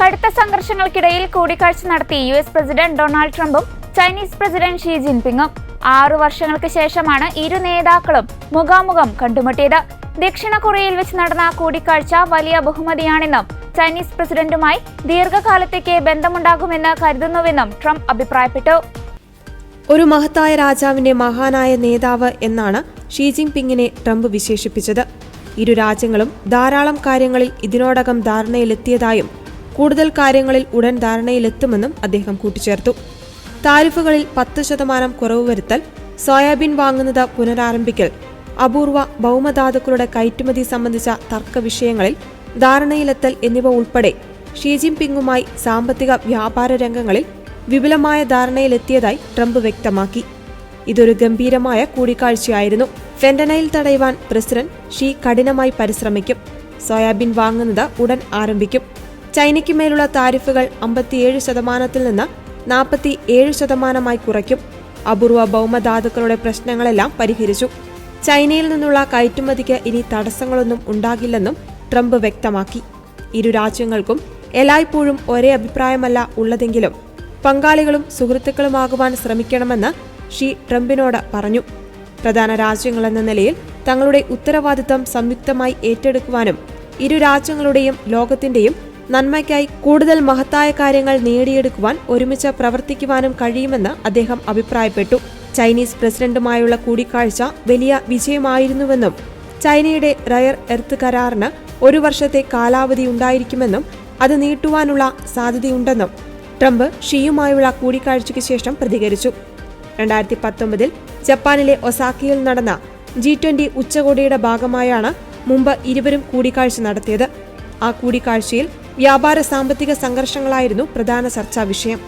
കടുത്ത സംഘർഷങ്ങൾക്കിടയിൽ കൂടിക്കാഴ്ച നടത്തി യുഎസ് പ്രസിഡന്റ് ഡൊണാൾഡ് ട്രംപും ചൈനീസ് പ്രസിഡന്റ് ഷീ ജിൻപിങ്ങും 6 വർഷങ്ങൾക്ക് ശേഷമാണ് ഇരു നേതാക്കളും മുഖാമുഖം കണ്ടുമുട്ടിയത്. ദക്ഷിണ കൊറിയയിൽ വെച്ച് നടന്ന കൂടിക്കാഴ്ച വലിയ ബഹുമതിയാണെന്നും ചൈനീസ് പ്രസിഡന്റുമായി ദീർഘകാലത്തേക്ക് ബന്ധമുണ്ടാകുമെന്ന് കരുതുന്നുവെന്നും ട്രംപ് അഭിപ്രായപ്പെട്ടു. ഒരു മഹത്തായ രാജാവിന്റെ മഹാനായ നേതാവ് എന്നാണ് ഷീ ജിൻപിങ്ങിനെ ട്രംപ് വിശേഷിപ്പിച്ചത്. ഇരു രാജ്യങ്ങളും ധാരാളം കാര്യങ്ങളിൽ ഇതിനോടകം ധാരണയിലെത്തിയതായും കൂടുതൽ കാര്യങ്ങളിൽ ഉടൻ ധാരണയിലെത്തുമെന്നും അദ്ദേഹം കൂട്ടിച്ചേർത്തു. താരിഫുകളിൽ 10% കുറവ് വരുത്തൽ, സോയാബീൻ വാങ്ങുന്നത് പുനരാരംഭിക്കൽ, അപൂർവ ഭൗമധാതുക്കളുടെ കയറ്റുമതി സംബന്ധിച്ച തർക്ക വിഷയങ്ങളിൽ ധാരണയിലെത്തൽ എന്നിവ ഉൾപ്പെടെ ഷീ ജിൻപിങ്ങുമായി സാമ്പത്തിക വ്യാപാര രംഗങ്ങളിൽ വിപുലമായ ധാരണയിലെത്തിയതായി ട്രംപ് വ്യക്തമാക്കി. ഇതൊരു ഗംഭീരമായ കൂടിക്കാഴ്ചയായിരുന്നു. ഫെന്റനൈൽ തടയുവാൻ പ്രസിഡന്റ് ഷീ കഠിനമായി പരിശ്രമിക്കും. സോയാബീൻ വാങ്ങുന്നത് ഉടൻ ആരംഭിക്കും. ചൈനയ്ക്ക് മേലുള്ള താരിഫുകൾ 57% നിന്ന് 47% കുറയ്ക്കും. അപൂർവ ഭൗമധാതുക്കളുടെ പ്രശ്നങ്ങളെല്ലാം പരിഹരിച്ചു. ചൈനയിൽ നിന്നുള്ള കയറ്റുമതിക്ക് ഇനി തടസ്സങ്ങളൊന്നും ഉണ്ടാകില്ലെന്നും ട്രംപ് വ്യക്തമാക്കി. ഇരു രാജ്യങ്ങൾക്കും എല്ലായ്പ്പോഴും ഒരേ അഭിപ്രായമല്ല ഉള്ളതെങ്കിലും പങ്കാളികളും സുഹൃത്തുക്കളുമാകുവാൻ ശ്രമിക്കണമെന്ന് ഷീ ട്രംപിനോട് പറഞ്ഞു. പ്രധാന രാജ്യങ്ങളെന്ന നിലയിൽ തങ്ങളുടെ ഉത്തരവാദിത്തം സംയുക്തമായി ഏറ്റെടുക്കുവാനും ഇരു രാജ്യങ്ങളുടെയും ലോകത്തിന്റെയും നന്മയ്ക്കായി കൂടുതൽ മഹത്തായ കാര്യങ്ങൾ നേടിയെടുക്കുവാൻ ഒരുമിച്ച് പ്രവർത്തിക്കുവാനും കഴിയുമെന്ന് അദ്ദേഹം അഭിപ്രായപ്പെട്ടു. ചൈനീസ് പ്രസിഡന്റുമായുള്ള കൂടിക്കാഴ്ച വലിയ വിജയമായിരുന്നുവെന്നും ചൈനയുടെ റയർ എർത്ത് കരാറിന് 1 വർഷത്തെ കാലാവധി ഉണ്ടായിരിക്കുമെന്നും അത് നീട്ടുവാനുള്ള സാധ്യതയുണ്ടെന്നും ട്രംപ് ഷീയുമായുള്ള കൂടിക്കാഴ്ചയ്ക്ക് ശേഷം പ്രതികരിച്ചു. 2019 ജപ്പാനിലെ ഒസാക്കയിൽ നടന്ന G20 ഉച്ചകോടിയുടെ ഭാഗമായാണ് മുമ്പ് ഇരുവരും കൂടിക്കാഴ്ച നടത്തിയത്. ആ കൂടിക്കാഴ്ചയിൽ വ്യാപാര സാമ്പത്തിക സംഘർഷങ്ങളായിരുന്നു പ്രധാന ചർച്ചാ വിഷയം.